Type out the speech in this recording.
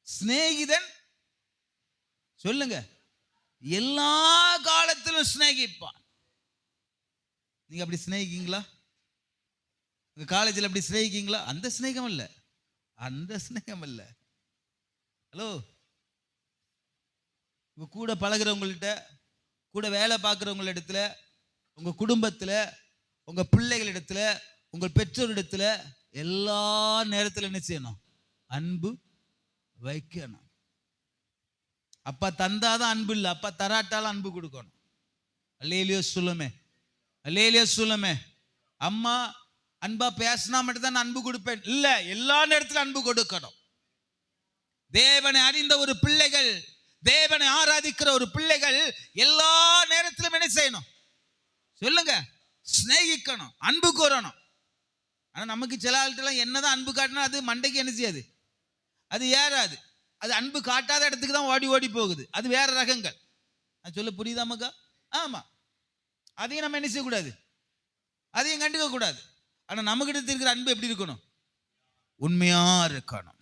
சிநேகிதன் சொல்லுங்க, எல்லா காலத்திலும் சிநேகிப்பான். நீங்க அப்படி சிநேகிக்கீங்களா? உங்க காலேஜில் அப்படி சிநேகிக்கீங்களா? அந்த சிநேகம் இல்ல, அந்த சிநேகம் இல்ல. ஹலோ, உங்க கூட பழகிறவங்கள்ட்ட, கூட வேலை பார்க்குறவங்க இடத்துல, உங்க குடும்பத்தில், உங்க பிள்ளைகளிடத்துல, உங்கள் பெற்றோரிடத்துல எல்லா நேரத்தில் என்ன செய்யணும்? அன்பு வைக்கணும். அப்பா தந்தாதான் அன்பு இல்லை, அப்பா தராட்டாலும் அன்பு கொடுக்கணும். அல்லேலியோ சொல்லுமே, அல்லேலியோ சொல்லுமே. அம்மா அன்பா பேசினா மட்டும் தான் அன்பு கொடுப்பேன் இல்ல, எல்லா நேரத்திலும் அன்பு கொடுக்கணும். தேவனை அறிந்த ஒரு பிள்ளைகள், தேவனை ஆராதிக்கிற ஒரு பிள்ளைகள் எல்லா நேரத்திலும் என்ன செய்யணும்? சொல்லுங்க, சிநேகிக்கணும், அன்பு கூறணும். ஆனா நமக்கு சில ஆள்கிட்ட என்னதான் அன்பு காட்டினா அது மண்டைக்கு என்ன செய்யாது, அது ஏறாது. அது அன்பு காட்டாத இடத்துக்கு தான் ஓடி ஓடி போகுது. அது வேற ரகங்கள். நான் சொல்ல புரியுதா மக்கா? ஆமா, அதையும் நம்ம என்ன செய்யக்கூடாது, அதையும் கண்டுக்க கூடாது. ஆனா நம்ம கிட்ட இருக்கிற அன்பு எப்படி இருக்கணும்? உண்மையா இருக்கணும்.